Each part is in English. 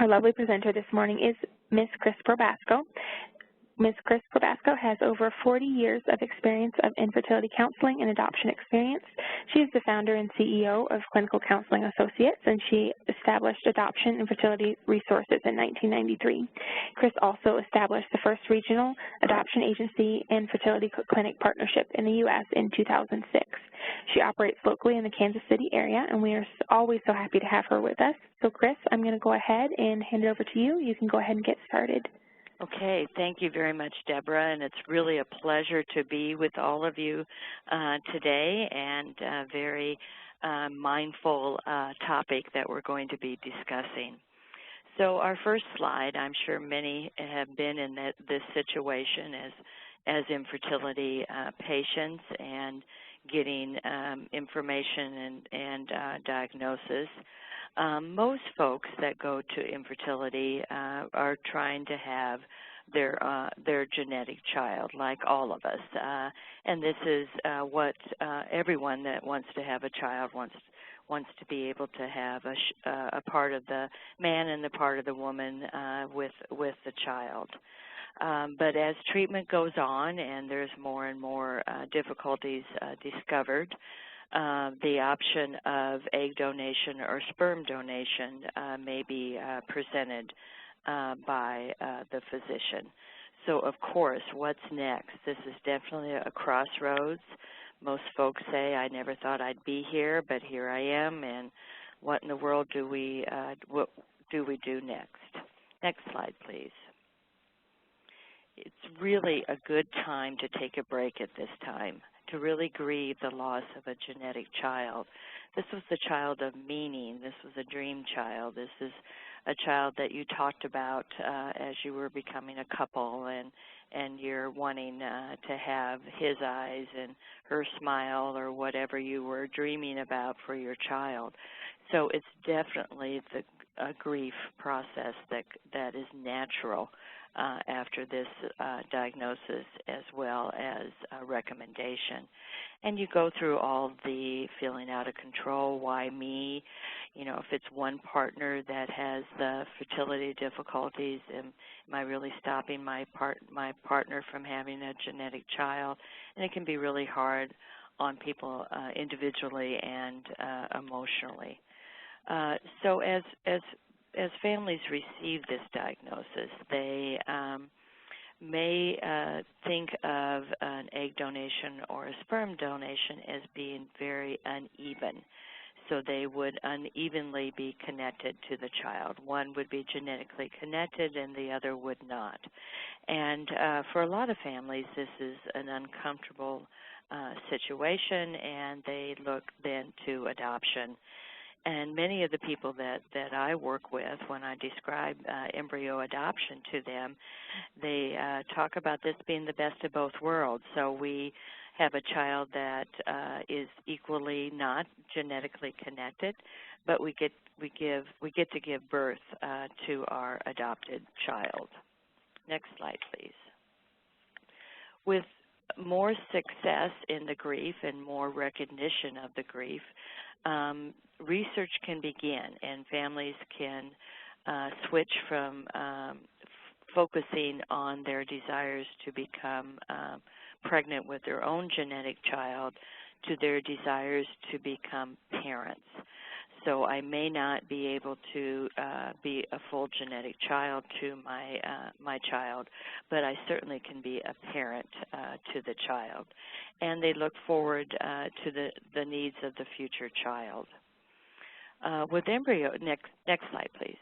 Our lovely presenter this morning is Ms. Kris Probasco. Ms. Kris Probasco has over 40 years of experience of infertility counseling and adoption experience. She is the founder and CEO of Clinical Counseling Associates, and she established adoption and fertility resources in 1993. Kris also established the first regional adoption agency and fertility clinic partnership in the U.S. in 2006. She operates locally in the Kansas City area, and we are always so happy to have her with us. So, Kris, I'm going to go ahead and hand it over to you. You can go ahead and get started. Okay, thank you very much, Deborah, and it's really a pleasure to be with all of you today, and a very mindful topic that we're going to be discussing. So our first slide, I'm sure many have been in this situation as infertility patients and getting information and diagnosis. Most folks that go to infertility are trying to have their genetic child, like all of us. And this is what everyone that wants to have a child wants to be able to have a part of the man and the part of the woman with the child. But as treatment goes on and there's more and more difficulties discovered, the option of egg donation or sperm donation may be presented by the physician. So, of course, what's next? This is definitely a crossroads. Most folks say, I never thought I'd be here, but here I am, and what in the world do we do next? Next slide, please. It's really a good time to take a break at this time, to really grieve the loss of a genetic child. This was the child of meaning. This was a dream child. This is a child that you talked about as you were becoming a couple, and you're wanting to have his eyes and her smile or whatever you were dreaming about for your child. So it's definitely a grief process that is natural after this diagnosis, as well as a recommendation. And you go through all the feeling out of control, why me? You know, if it's one partner that has the fertility difficulties, am I really stopping my partner from having a genetic child? And it can be really hard on people individually and emotionally. So as families receive this diagnosis, they may think of an egg donation or a sperm donation as being very uneven. So they would unevenly be connected to the child. One would be genetically connected and the other would not. And for a lot of families, this is an uncomfortable situation, and they look then to adoption. And many of the people that I work with, when I describe embryo adoption to them, they talk about this being the best of both worlds. So we have a child that is equally not genetically connected, but we get to give birth to our adopted child. Next slide, please. With more success in the grief and more recognition of the grief, research can begin, and families can switch from focusing on their desires to become pregnant with their own genetic child to their desires to become parents. So I may not be able to be a full genetic child to my child, but I certainly can be a parent to the child. And they look forward to the needs of the future child. With embryo, next slide, please.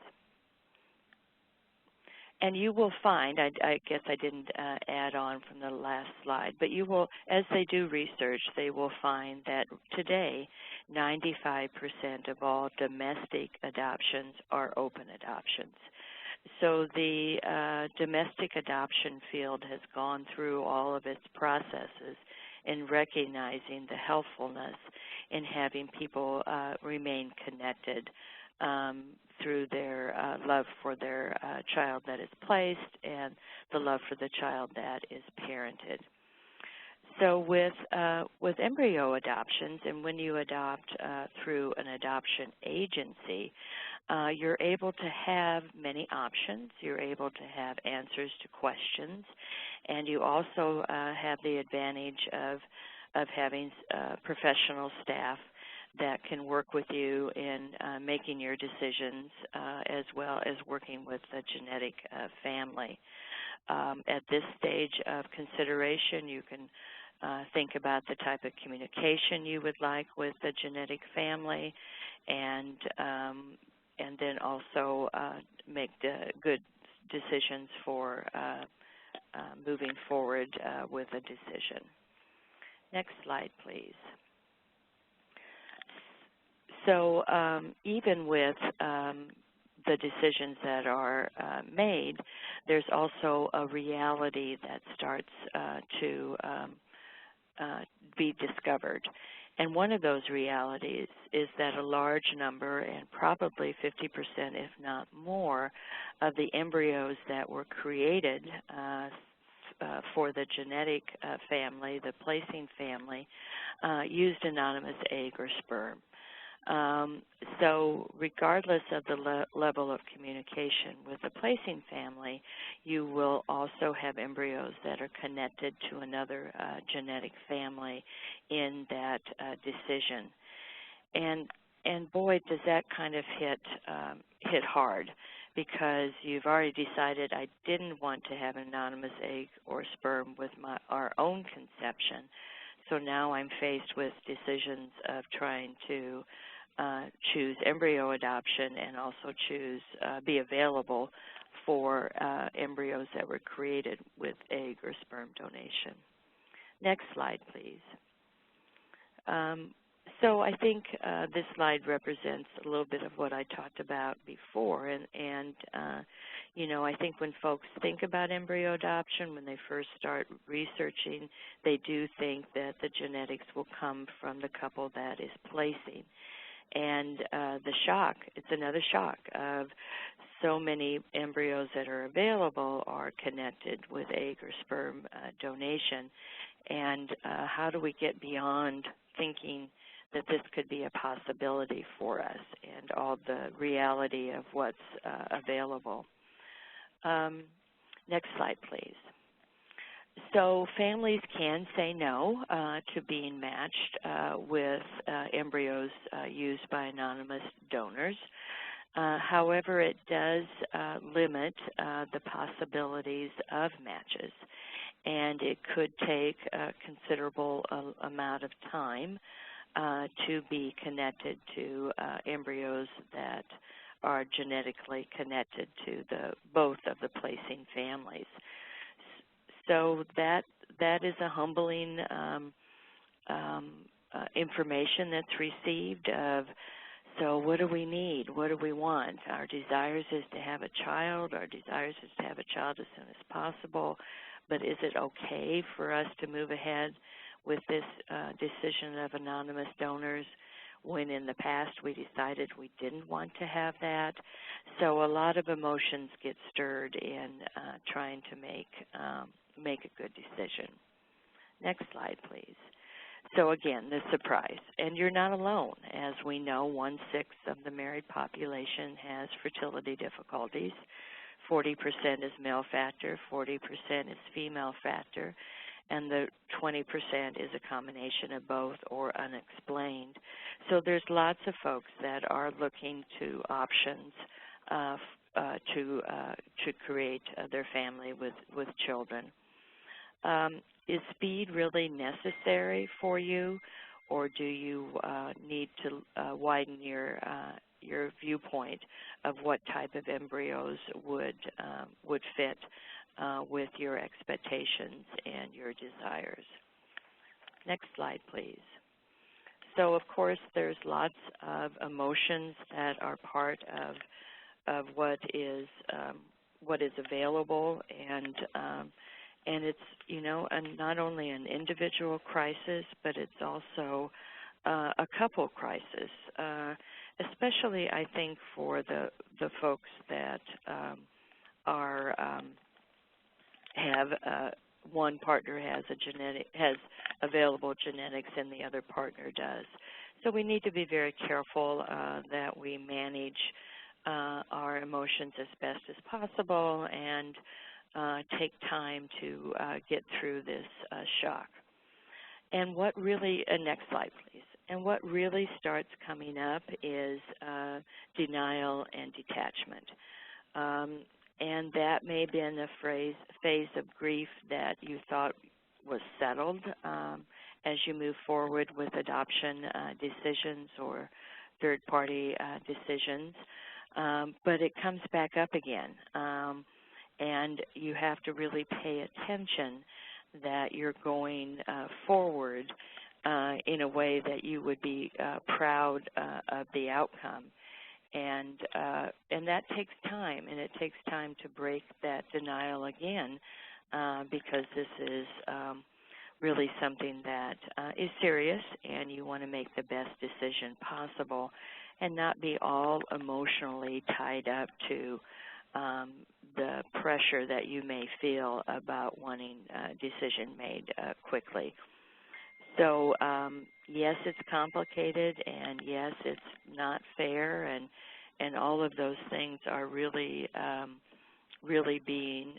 And you will find, I guess I didn't add on from the last slide, but you will, as they do research, they will find that today 95% of all domestic adoptions are open adoptions. So the domestic adoption field has gone through all of its processes in recognizing the helpfulness in having people remain connected through their love for their child that is placed and the love for the child that is parented. So with embryo adoptions, and when you adopt through an adoption agency, you're able to have many options. You're able to have answers to questions, and you also have the advantage of having professional staff that can work with you in making your decisions, as well as working with the genetic family. At this stage of consideration, you can think about the type of communication you would like with the genetic family, and then also make good decisions for moving forward with a decision. Next slide, please. So even with the decisions that are made, there's also a reality that starts to be discovered. And one of those realities is that a large number, and probably 50%, if not more, of the embryos that were created for the genetic family, the placing family, used anonymous egg or sperm. So regardless of the level of communication with the placing family, you will also have embryos that are connected to another genetic family in that decision. And boy, does that kind of hit hard, because you've already decided I didn't want to have an anonymous egg or sperm with our own conception. So now I'm faced with decisions of trying to choose embryo adoption and also be available for embryos that were created with egg or sperm donation. Next slide, please. So I think this slide represents a little bit of what I talked about before, and you know, I think when folks think about embryo adoption, when they first start researching, they do think that the genetics will come from the couple that is placing. And the shock, it's another shock of so many embryos that are available are connected with egg or sperm donation. And how do we get beyond thinking that this could be a possibility for us and all the reality of what's available? Next slide, please. So families can say no to being matched with embryos used by anonymous donors. However, it does limit the possibilities of matches, and it could take a considerable amount of time to be connected to embryos that are genetically connected to both of the placing families. So that is a humbling information that's received of, so what do we need? What do we want? Our desires is to have a child. Our desires is to have a child as soon as possible. But is it okay for us to move ahead with this decision of anonymous donors when in the past we decided we didn't want to have that? So a lot of emotions get stirred in trying to make a good decision. Next slide, please. So again, the surprise. And you're not alone. As we know, 1/6 of the married population has fertility difficulties. 40% is male factor, 40% is female factor, and the 20% is a combination of both or unexplained. So there's lots of folks that are looking to options to create their family with children. Is speed really necessary for you, or do you need to widen your viewpoint of what type of embryos would fit with your expectations and your desires? Next slide, please. So, of course, there's lots of emotions that are part of what is available, and it's, you know, not only an individual crisis, but it's also a couple crisis, especially I think for the folks that have one partner has available genetics and the other partner does. So we need to be very careful that we manage our emotions as best as possible and take time to get through this shock. And what really, next slide please, and what really starts coming up is denial and detachment. And that may have been a phase of grief that you thought was settled as you move forward with adoption decisions or third-party decisions, but it comes back up again. And you have to really pay attention that you're going forward in a way that you would be proud of the outcome. And that takes time, and it takes time to break that denial again because this is really something that is serious, and you want to make the best decision possible and not be all emotionally tied up to the pressure that you may feel about wanting a decision made quickly. So yes, it's complicated, and yes, it's not fair, and all of those things are really, really being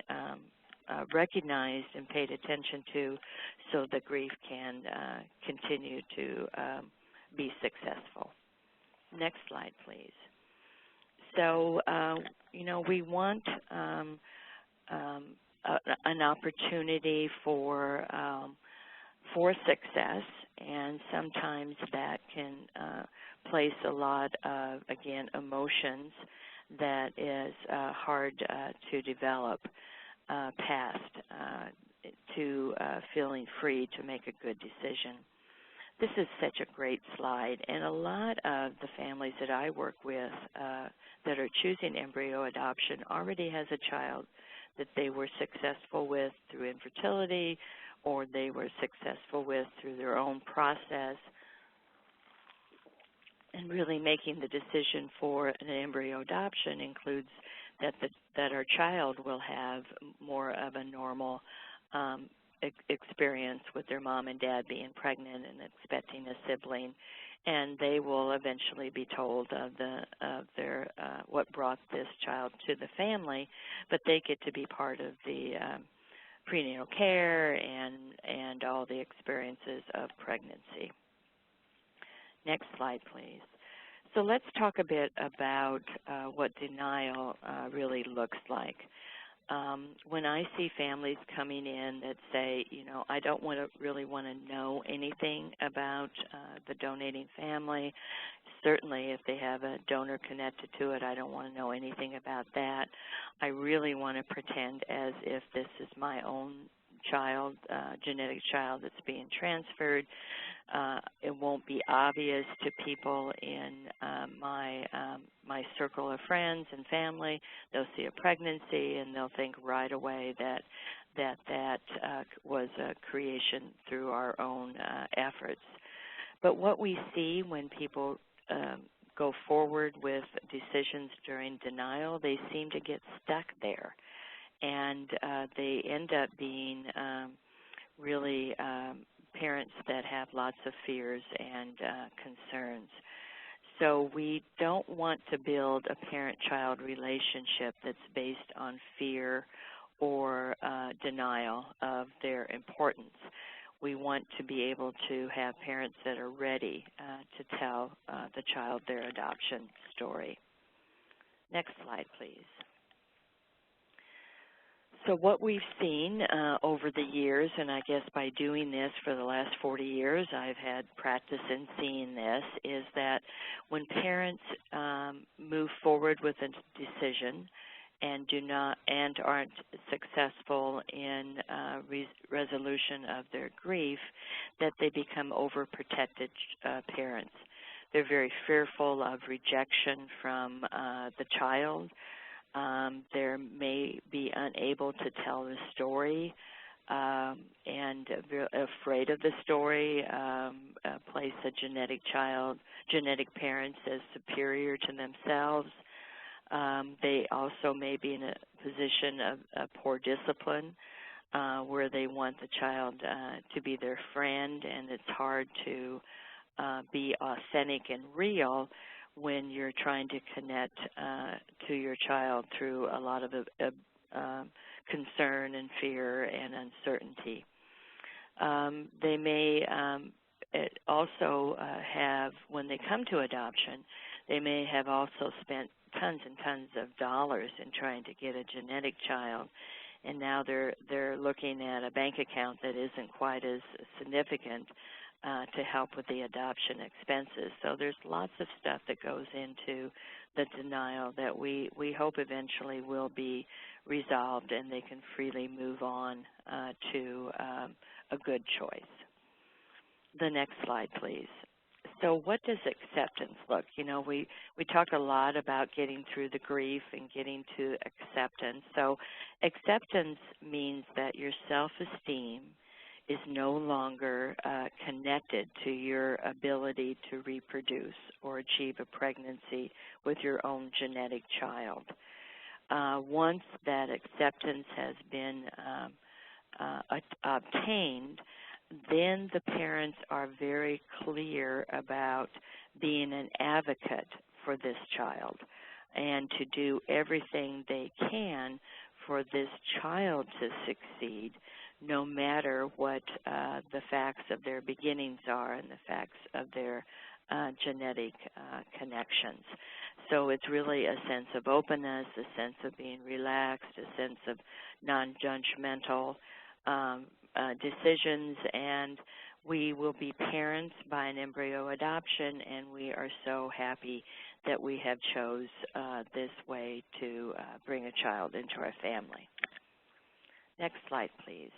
recognized and paid attention to, so the grief can continue to be successful. Next slide, please. So, you know, we want an opportunity for success, and sometimes that can place a lot of, again, emotions that is hard to develop past to feeling free to make a good decision. This is such a great slide, and a lot of the families that I work with that are choosing embryo adoption already has a child that they were successful with through infertility, or they were successful with through their own process, and really making the decision for an embryo adoption includes that our child will have more of a normal experience with their mom and dad being pregnant and expecting a sibling, and they will eventually be told of their what brought this child to the family, but they get to be part of the prenatal care and all the experiences of pregnancy. Next slide, please. So let's talk a bit about what denial really looks like. When I see families coming in that say, you know, I don't really want to know anything about the donating family. Certainly if they have a donor connected to it, I don't want to know anything about that. I really want to pretend as if this is my own child, genetic child that's being transferred. It won't be obvious to people in my circle of friends and family. They'll see a pregnancy and they'll think right away that was a creation through our own efforts. But what we see when people go forward with decisions during denial, they seem to get stuck there, and they end up being really parents that have lots of fears and concerns. So we don't want to build a parent-child relationship that's based on fear or denial of their importance. We want to be able to have parents that are ready to tell the child their adoption story. Next slide, please. So what we've seen over the years, and I guess by doing this for the last 40 years, I've had practice in seeing this, is that when parents move forward with a decision and aren't successful in resolution of their grief, that they become overprotected parents. They're very fearful of rejection from the child. They may be unable to tell the story and afraid of the story, place a genetic parents as superior to themselves. They also may be in a position of poor discipline where they want the child to be their friend, and it's hard to be authentic and real when you're trying to connect to your child through a lot of concern and fear and uncertainty. They may also have, when they come to adoption, they may have also spent tons and tons of dollars in trying to get a genetic child, and now they're looking at a bank account that isn't quite as significant to help with the adoption expenses. So there's lots of stuff that goes into the denial that we hope eventually will be resolved and they can freely move on to a good choice. The next slide, please. So what does acceptance look? You know, we talk a lot about getting through the grief and getting to acceptance. So acceptance means that your self-esteem is no longer connected to your ability to reproduce or achieve a pregnancy with your own genetic child. Once that acceptance has been obtained, then the parents are very clear about being an advocate for this child and to do everything they can for this child to succeed, no matter what the facts of their beginnings are and the facts of their genetic connections. So it's really a sense of openness, a sense of being relaxed, a sense of non-judgmental decisions, and we will be parents by an embryo adoption, and we are so happy that we have chose this way to bring a child into our family. Next slide, please.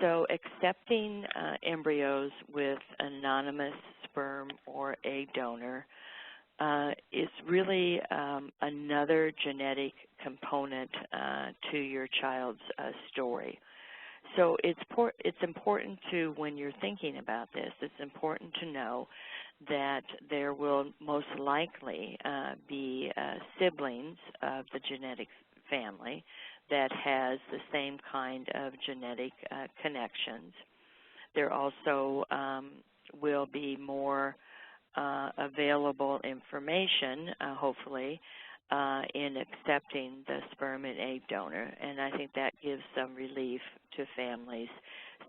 So accepting embryos with anonymous sperm or egg donor is really another genetic component to your child's story. So it's important to, when you're thinking about this, it's important to know that there will most likely be siblings of the genetic family that has the same kind of genetic connections. There also will be more available information, hopefully, in accepting the sperm and egg donor, and I think that gives some relief to families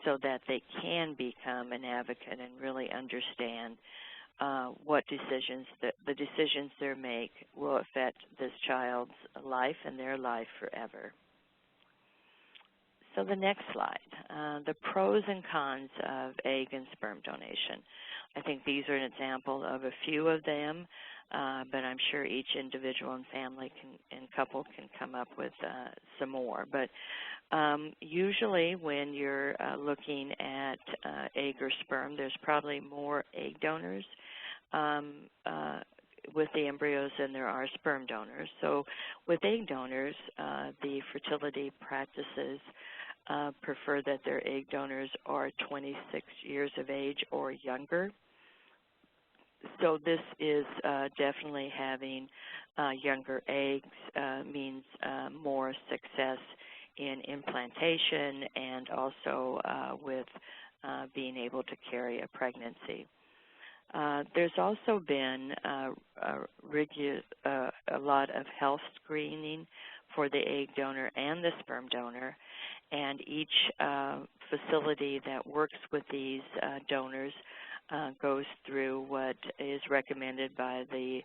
so that they can become an advocate and really understand what decisions, the decisions they make will affect this child's life and their life forever. So the next slide, the pros and cons of egg and sperm donation. I think these are an example of a few of them, but I'm sure each individual and family and couple can come up with some more. But usually when you're looking at egg or sperm, there's probably more egg donors with the embryos than there are sperm donors. So with egg donors, the fertility practices prefer that their egg donors are 26 years of age or younger. So this is definitely having younger eggs means more success in implantation and also with being able to carry a pregnancy. There's also been a lot of health screening for the egg donor and the sperm donor, and each facility that works with these donors goes through what is recommended by the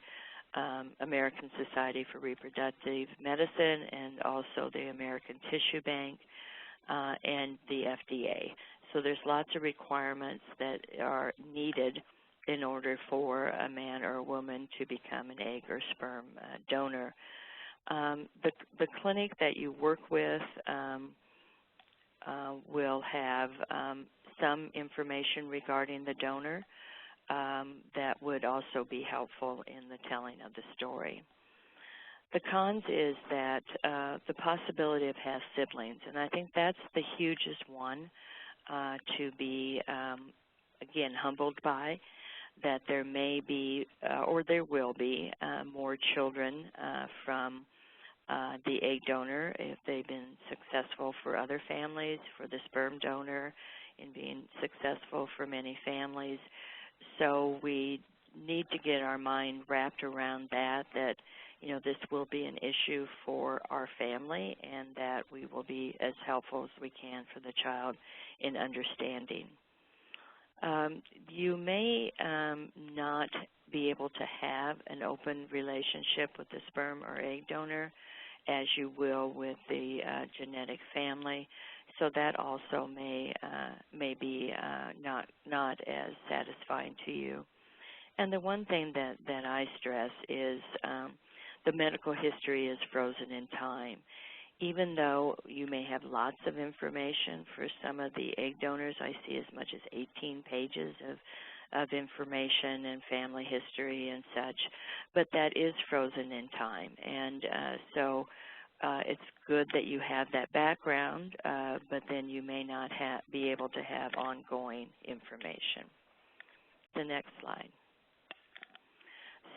American Society for Reproductive Medicine and also the American Tissue Bank and the FDA. So there's lots of requirements that are needed in order for a man or a woman to become an egg or sperm donor. The clinic that you work with will have some information regarding the donor that would also be helpful in the telling of the story. The cons is that the possibility of having siblings, and I think that's the hugest one to be, again, humbled by, that there may be, or there will be, more children from the egg donor if they've been successful for other families, for the sperm donor in being successful for many families. So we need to get our mind wrapped around that, you know, this will be an issue for our family and that we will be as helpful as we can for the child in understanding. You may not be able to have an open relationship with the sperm or egg donor as you will with the genetic family, so that also may be not as satisfying to you. And the one thing that I stress is the medical history is frozen in time. Even though you may have lots of information for some of the egg donors, I see as much as 18 pages of information and family history and such, but that is frozen in time. And so it's good that you have that background, but then you may not be able to have ongoing information. The next slide.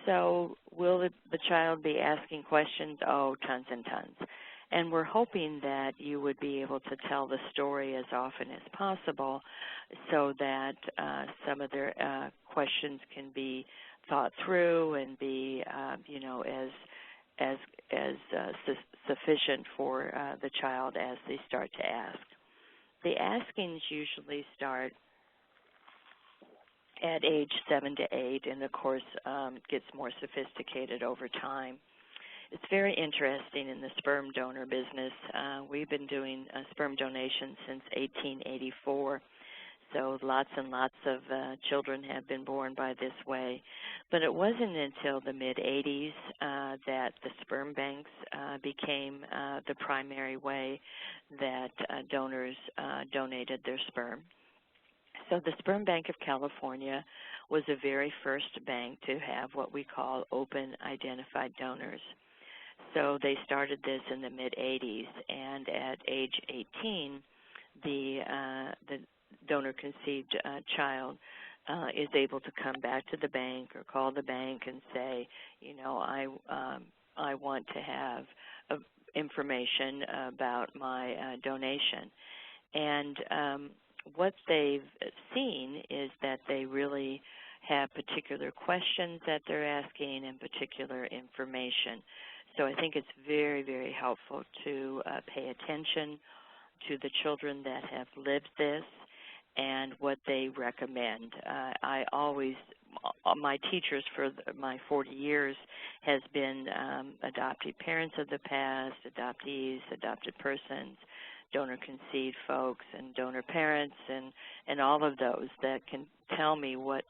So will the child be asking questions? Oh, tons and tons. And we're hoping that you would be able to tell the story as often as possible so that some of their questions can be thought through and be, you know, as sufficient for the child as they start to ask. The askings usually start at age 7 to 8, and of course gets more sophisticated over time. It's very interesting in the sperm donor business. We've been doing sperm donation since 1884, so lots and lots of children have been born by this way. But it wasn't until the mid-'80s that the sperm banks became the primary way that donors donated their sperm. So the Sperm Bank of California was the very first bank to have what we call open identified donors. So they started this in the mid-'80s, and at age 18, the donor-conceived child is able to come back to the bank or call the bank and say, you know, I want to have information about my donation. And what they've seen is that they really have particular questions that they're asking and particular information. So I think it's very, very helpful to pay attention to the children that have lived this and what they recommend. I always, my teachers for my 40 years has been adopted parents of the past, adoptees, adopted persons, donor-conceived folks, and donor parents, and all of those that can tell me what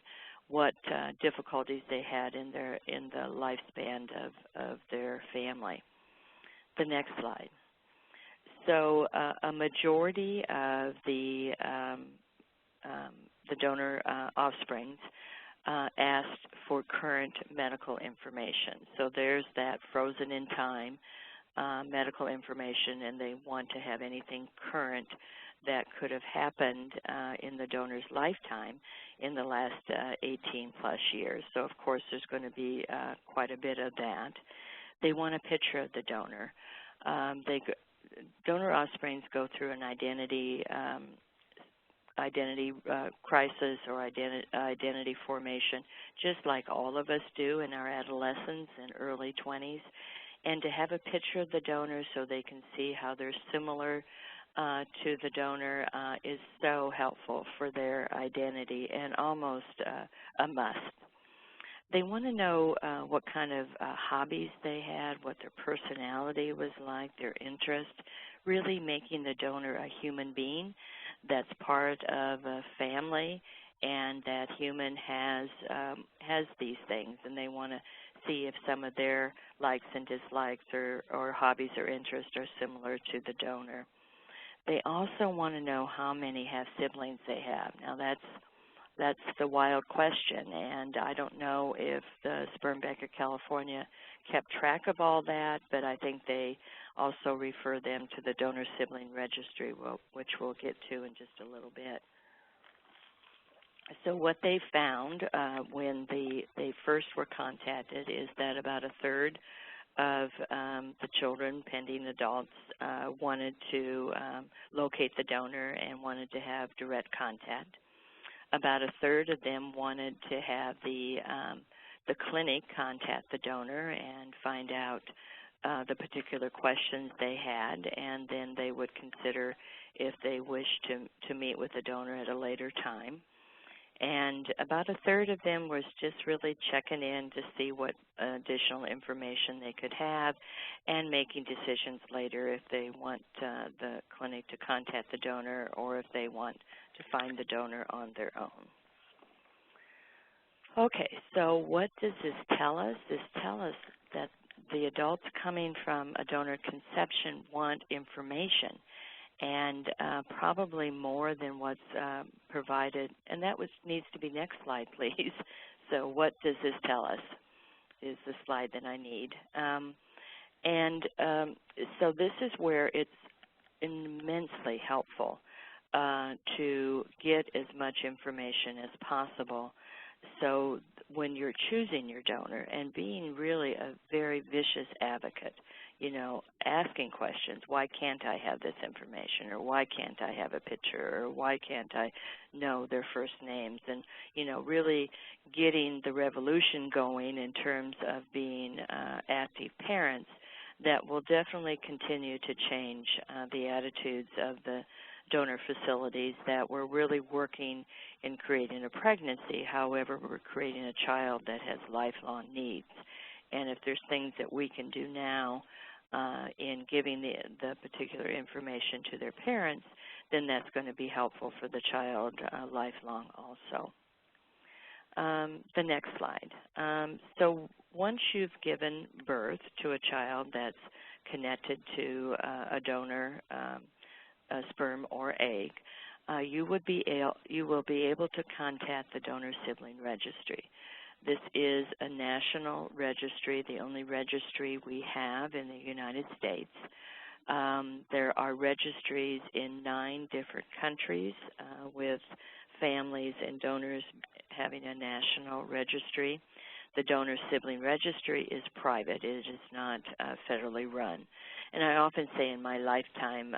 difficulties they had in the lifespan of their family. The next slide. So a majority of the donor offsprings asked for current medical information. So there's that frozen in time medical information, and they want to have anything current that could have happened in the donor's lifetime in the last 18-plus years. So, of course, there's going to be quite a bit of that. They want a picture of the donor. Donor offsprings go through an identity crisis or identity formation, just like all of us do in our adolescence and early 20s. And to have a picture of the donor so they can see how they're similar to the donor is so helpful for their identity and almost a must. They want to know what kind of hobbies they had, what their personality was like, their interest, really making the donor a human being that's part of a family and that human has these things, and they want to see if some of their likes and dislikes or hobbies or interests are similar to the donor. They also want to know how many siblings they have. Now that's the wild question, and I don't know if the Sperm Bank of California kept track of all that, but I think they also refer them to the Donor Sibling Registry, which we'll get to in just a little bit. So what they found when they first were contacted is that about a third of the children, pending adults, wanted to locate the donor and wanted to have direct contact. About a third of them wanted to have the clinic contact the donor and find out the particular questions they had, and then they would consider if they wished to meet with the donor at a later time. And about a third of them was just really checking in to see what additional information they could have and making decisions later if they want the clinic to contact the donor or if they want to find the donor on their own. Okay, so what does this tell us? This tells us that the adults coming from a donor conception want information, and probably more than what's provided. And that needs to be next slide, please. So what does this tell us is the slide that I need. So this is where it's immensely helpful to get as much information as possible. So when you're choosing your donor and being really a very vicious advocate, you know, asking questions, why can't I have this information, or why can't I have a picture, or why can't I know their first names, and, you know, really getting the revolution going in terms of being active parents, that will definitely continue to change the attitudes of the donor facilities that we're really working in creating a pregnancy. However, we're creating a child that has lifelong needs. And if there's things that we can do now in giving the particular information to their parents, then that's going to be helpful for the child lifelong also. The next slide. So once you've given birth to a child that's connected to a donor, a sperm or egg, you will be able to contact the donor sibling registry. This is a national registry, the only registry we have in the United States. There are registries in 9 different countries with families and donors having a national registry. The donor sibling registry is private. It is not federally run. And I often say in my lifetime,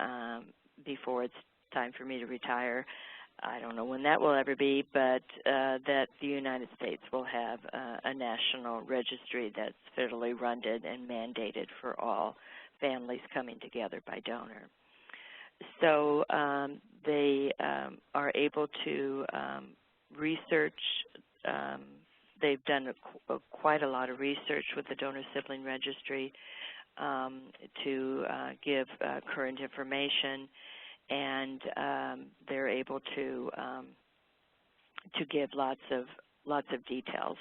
before it's time for me to retire, I don't know when that will ever be, but that the United States will have a national registry that's federally run and mandated for all families coming together by donor. So they are able to research. They've done quite a lot of research with the donor sibling registry to give current information, and they're able to give lots of details.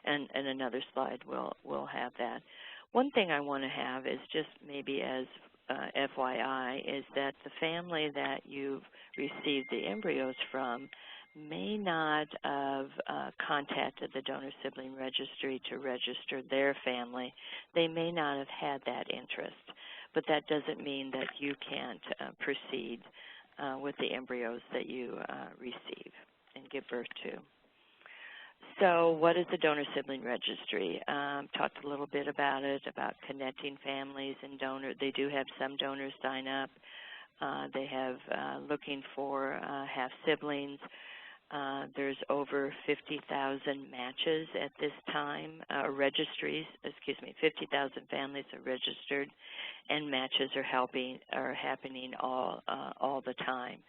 And another slide will have that. One thing I want to have is just maybe as FYI is that the family that you've received the embryos from may not have contacted the donor sibling registry to register their family. They may not have had that interest, but that doesn't mean that you can't proceed with the embryos that you receive and give birth to. So what is the donor sibling registry? Talked a little bit about it, about connecting families and donors. They do have some donors sign up. They have looking for half siblings. There's over 50,000 matches at this time, registries, 50,000 families are registered, and matches are happening all the time.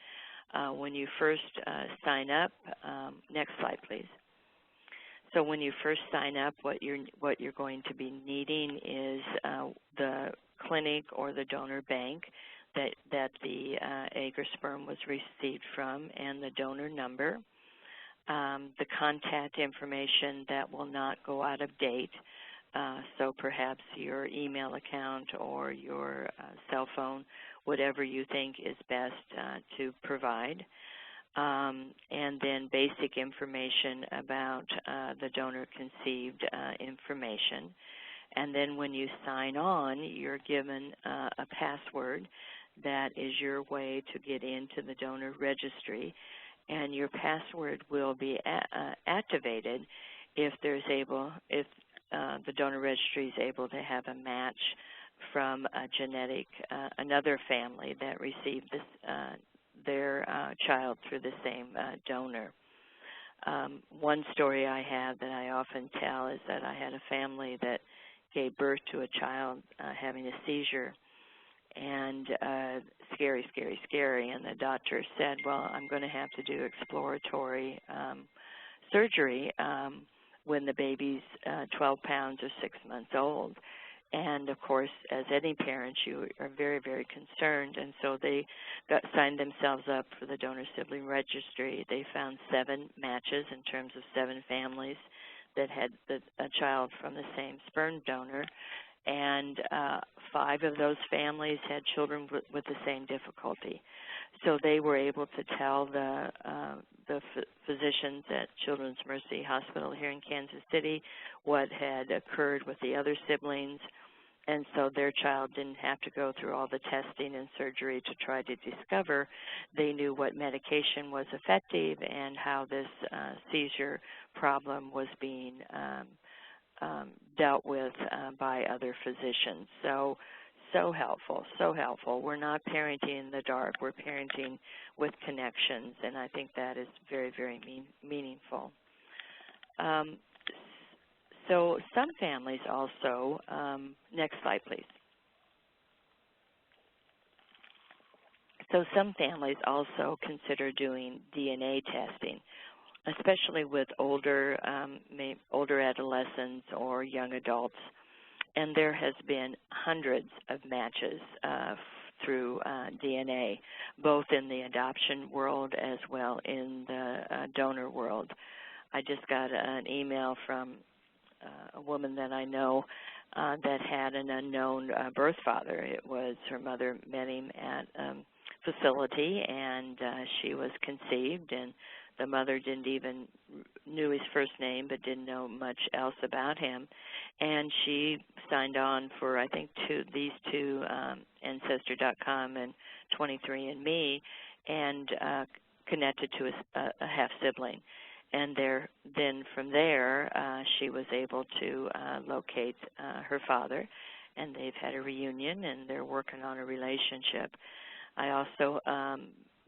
When you first sign up, next slide, please. So when you first sign up, what you're going to be needing is the clinic or the donor bank that the egg or sperm was received from, and the donor number, the contact information that will not go out of date, so perhaps your email account or your cell phone, whatever you think is best to provide, and then basic information about the donor conceived information. And then when you sign on, you're given a password that is your way to get into the donor registry, and your password will be activated if the donor registry is able to have a match from a another family that received their child through the same donor. One story I have that I often tell is that I had a family that gave birth to a child having a seizure, and scary, scary, scary. And the doctor said, well, I'm going to have to do exploratory surgery when the baby's 12 pounds or 6 months old. And, of course, as any parent, you are very, very concerned. And so they signed themselves up for the donor-sibling registry. They found 7 matches in terms of 7 families that had a child from the same sperm donor. And 5 of those families had children with the same difficulty. So they were able to tell the physicians at Children's Mercy Hospital here in Kansas City what had occurred with the other siblings, and so their child didn't have to go through all the testing and surgery to try to discover. They knew what medication was effective and how this seizure problem was being dealt with by other physicians. So helpful, so helpful. We're not parenting in the dark. We're parenting with connections, and I think that is very, very meaningful. So some families also, next slide, please. So some families also consider doing DNA testing, especially with older adolescents or young adults. And there has been hundreds of matches through DNA, both in the adoption world as well in the donor world. I just got an email from a woman that I know that had an unknown birth father. It was her mother met him at a facility, and she was conceived, and the mother didn't even knew his first name but didn't know much else about him. And she signed on for, I think, these two, Ancestor.com and 23andMe, and connected to a half-sibling. And then from there, she was able to locate her father, and they've had a reunion, and they're working on a relationship. I also,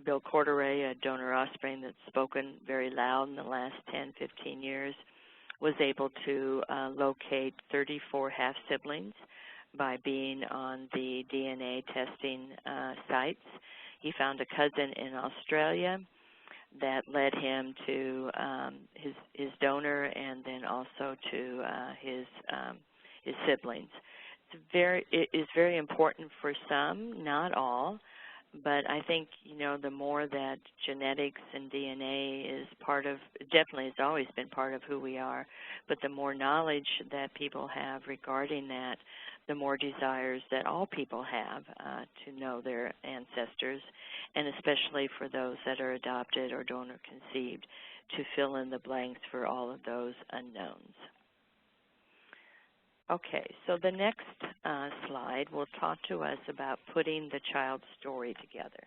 Bill Corderay, a donor offspring that's spoken very loud in the last 10, 15 years, was able to locate 34 half-siblings by being on the DNA testing sites. He found a cousin in Australia that led him to his donor and then also to his siblings. It is very important for some, not all, but I think, the more that genetics and DNA is part of, definitely has always been part of who we are, but the more knowledge that people have regarding that, the more desires that all people have to know their ancestors, and especially for those that are adopted or donor conceived, to fill in the blanks for all of those unknowns. Okay, so the next slide will talk to us about putting the child's story together.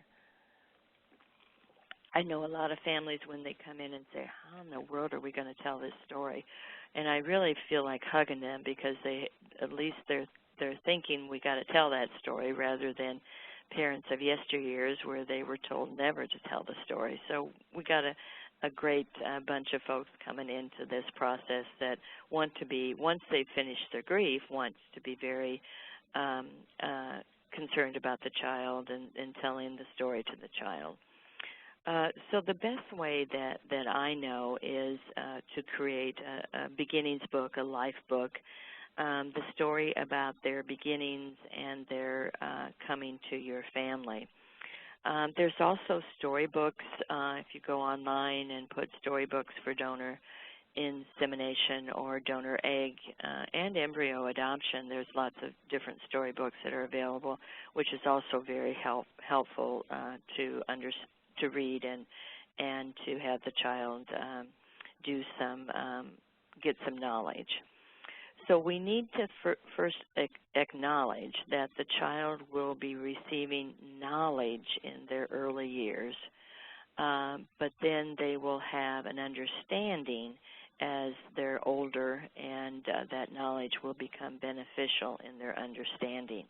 I know a lot of families, when they come in and say, how in the world are we going to tell this story? And I really feel like hugging them, because at least they're thinking we got to tell that story, rather than parents of yesteryears where they were told never to tell the story. So we got a great bunch of folks coming into this process that want to be, once they've finished their grief, want to be very concerned about the child and telling the story to the child. So the best way that I know is to create a beginnings book, a life book, the story about their beginnings and their coming to your family. There's also storybooks. If you go online and put storybooks for donor insemination or donor egg and embryo adoption, there's lots of different storybooks that are available, which is also very helpful to read and to have the child get some knowledge. So we need to first acknowledge that the child will be receiving knowledge in their early years, but then they will have an understanding as they're older, and that knowledge will become beneficial in their understanding.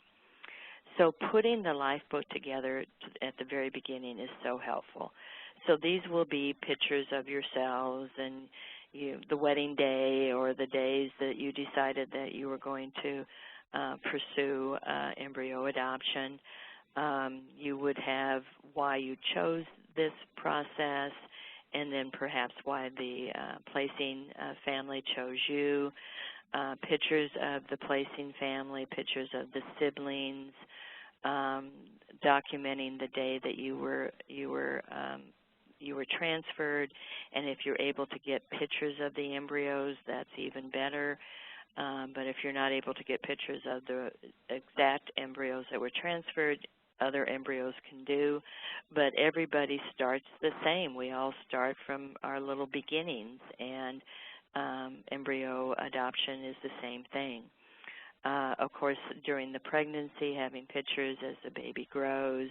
So putting the life book together at the very beginning is so helpful. So these will be pictures of yourselves and the wedding day or the days that you decided that you were going to pursue embryo adoption. You would have why you chose this process, and then perhaps why the placing family chose you, pictures of the placing family, pictures of the siblings, documenting the day that you were transferred, and if you're able to get pictures of the embryos, that's even better. But if you're not able to get pictures of the exact embryos that were transferred, other embryos can do. But everybody starts the same. We all start from our little beginnings, and embryo adoption is the same thing. Of course, during the pregnancy, having pictures as the baby grows,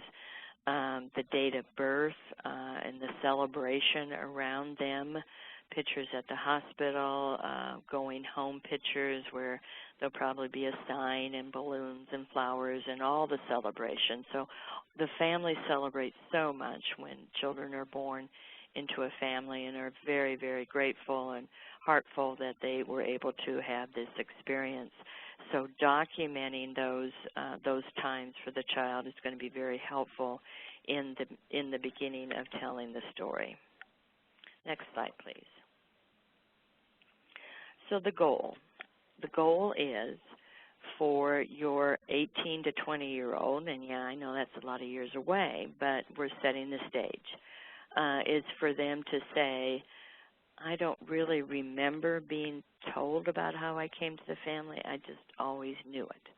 the date of birth and the celebration around them, pictures at the hospital, going home pictures where there'll probably be a sign and balloons and flowers and all the celebrations. So the family celebrates so much when children are born into a family and are very, very grateful and heartful that they were able to have this experience. So documenting those times for the child is going to be very helpful in the beginning of telling the story. Next slide, please. So the goal is for your 18 to 20-year-old, and yeah, I know that's a lot of years away, but we're setting the stage, is for them to say, I don't really remember being told about how I came to the family. I just always knew it.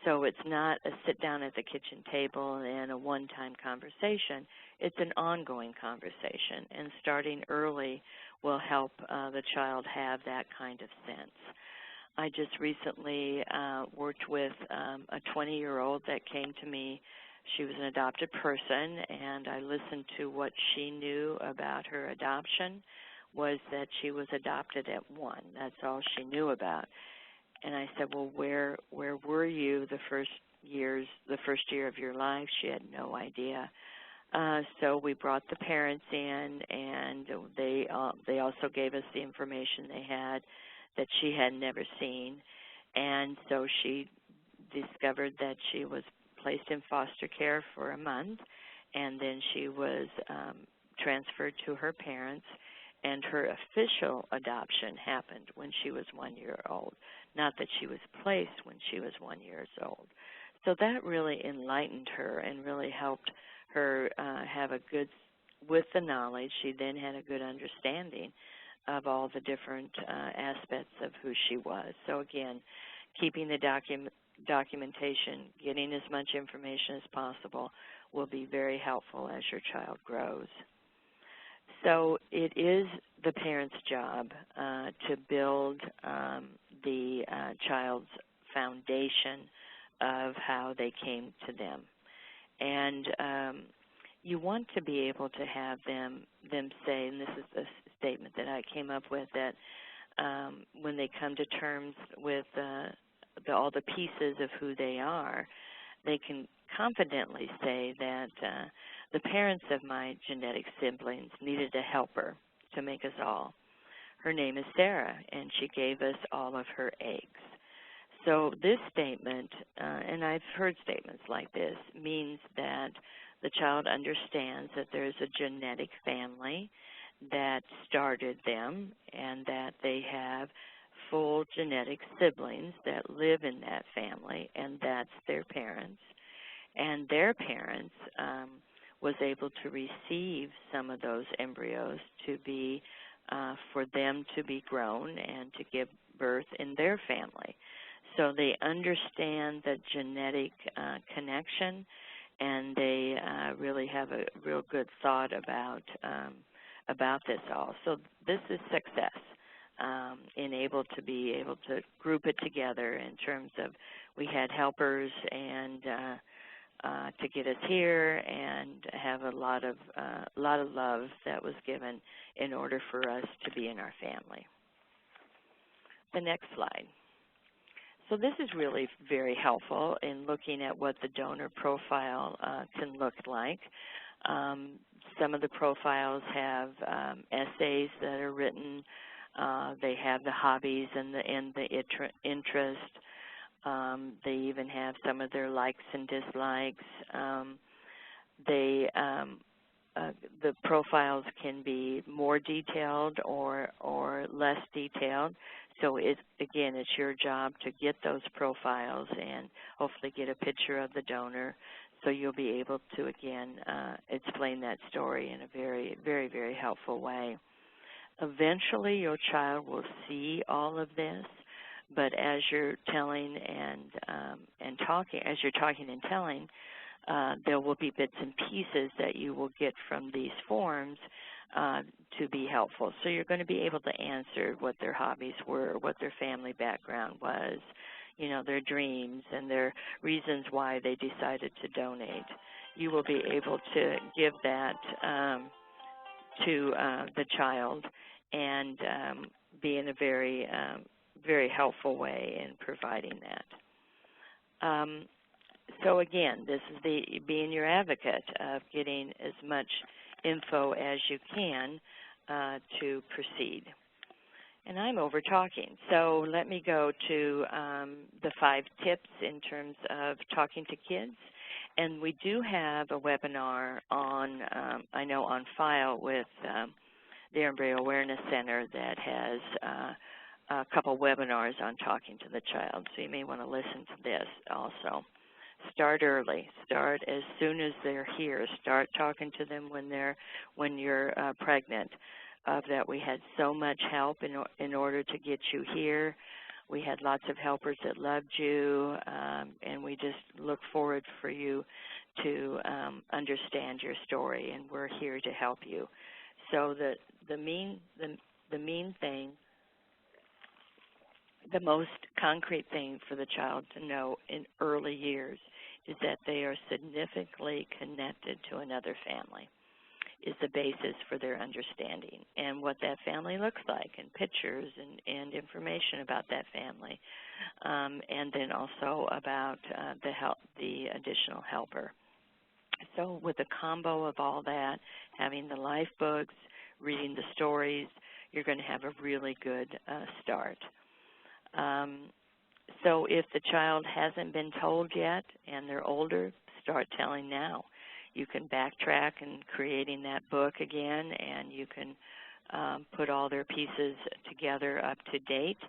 So it's not a sit down at the kitchen table and a one-time conversation. It's an ongoing conversation, and starting early will help the child have that kind of sense. I just recently worked with a 20-year-old that came to me. She was an adopted person, and I listened to what she knew about her adoption was that she was adopted at 1. That's all she knew about. And I said, well, where were you the first year of your life? She had no idea. So we brought the parents in, and they also gave us the information they had that she had never seen. And so she discovered that she was placed in foster care for a month, and then she was transferred to her parents, and her official adoption happened when she was 1 year old, not that she was placed when she was 1 year old. So that really enlightened her and really helped her have a good, with the knowledge, she then had a good understanding of all the different aspects of who she was. So again, keeping the documentation, getting as much information as possible will be very helpful as your child grows. So it is the parent's job to build the child's foundation of how they came to them. And you want to be able to have them say, and this is the statement that I came up with, that when they come to terms with all the pieces of who they are, they can confidently say that the parents of my genetic siblings needed a helper to make us all. Her name is Sarah, and she gave us all of her eggs. So this statement, and I've heard statements like this, means that the child understands that there's a genetic family that started them and that they have full genetic siblings that live in that family, and that's their parents. And their parents was able to receive some of those embryos to be, for them to be grown and to give birth in their family. So they understand the genetic connection, and they really have a real good thought about this all. So this is success, in able to group it together in terms of we had helpers and to get us here, and have a lot of love that was given in order for us to be in our family. The next slide. So this is really very helpful in looking at what the donor profile can look like. Some of the profiles have essays that are written. They have the hobbies and the interest. They even have some of their likes and dislikes. The profiles can be more detailed or less detailed. So again, it's your job to get those profiles and hopefully get a picture of the donor, so you'll be able to, again, explain that story in a very, very, very helpful way. Eventually, your child will see all of this, but as you're telling and talking, as you're talking and telling, there will be bits and pieces that you will get from these forms to be helpful. So you're going to be able to answer what their hobbies were, what their family background was, you know, their dreams and their reasons why they decided to donate. You will be able to give that to the child and be in a very, very helpful way in providing that. So again, this is being your advocate of getting as much info as you can to proceed. And I'm over talking, so let me go to the 5 tips in terms of talking to kids. And we do have a webinar on, I know, on file with the Embryo Awareness Center that has a couple webinars on talking to the child, so you may want to listen to this also. Start early. Start as soon as they're here. Start talking to them when you're pregnant. That we had so much help in order to get you here. We had lots of helpers that loved you, and we just look forward for you to understand your story, and we're here to help you. So the main thing, the most concrete thing for the child to know in early years is that they are significantly connected to another family, is the basis for their understanding, and what that family looks like, and pictures and information about that family, and then also about the additional helper. So with a combo of all that, having the life books, reading the stories, you're going to have a really good start. So if the child hasn't been told yet and they're older, start telling now. You can backtrack in creating that book again, and you can put all their pieces together up to date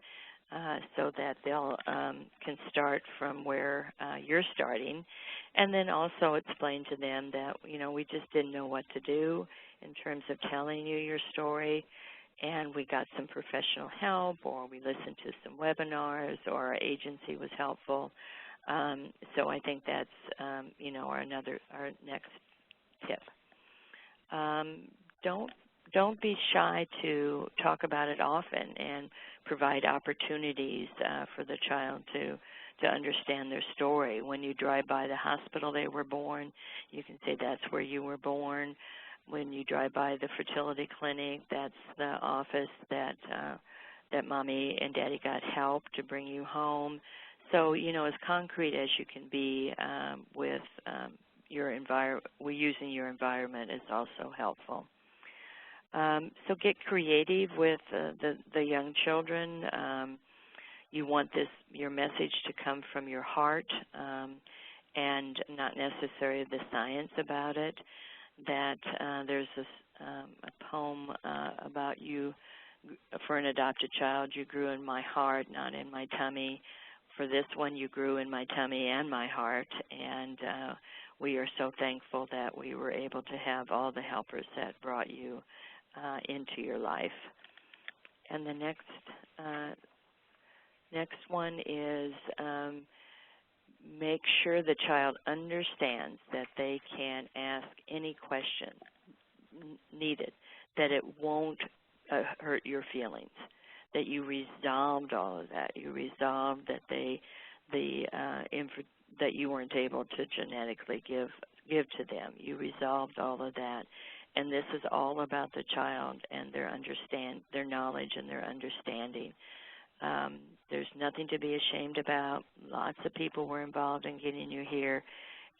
so that they'll can start from where you're starting, and then also explain to them that, you know, we just didn't know what to do in terms of telling you your story, and we got some professional help, or we listened to some webinars, or our agency was helpful. So I think that's, you know, our next tip. Don't be shy to talk about it often and provide opportunities for the child to understand their story. When you drive by the hospital they were born, you can say that's where you were born. When you drive by the fertility clinic, that's the office that mommy and daddy got help to bring you home. So, you know, as concrete as you can be with your environment, using your environment is also helpful. So get creative with the young children. You want your message to come from your heart and not necessarily the science about it. That there's a poem about you, for an adopted child, you grew in my heart, not in my tummy. For this one, you grew in my tummy and my heart, and we are so thankful that we were able to have all the helpers that brought you into your life. And the next one is make sure the child understands that they can ask any question needed, that it won't hurt your feelings, that you resolved all of that. You resolved that that you weren't able to genetically give to them. You resolved all of that. And this is all about the child and their knowledge and their understanding. There's nothing to be ashamed about. Lots of people were involved in getting you here,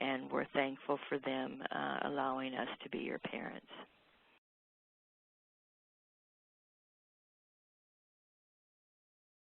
and we're thankful for them allowing us to be your parents.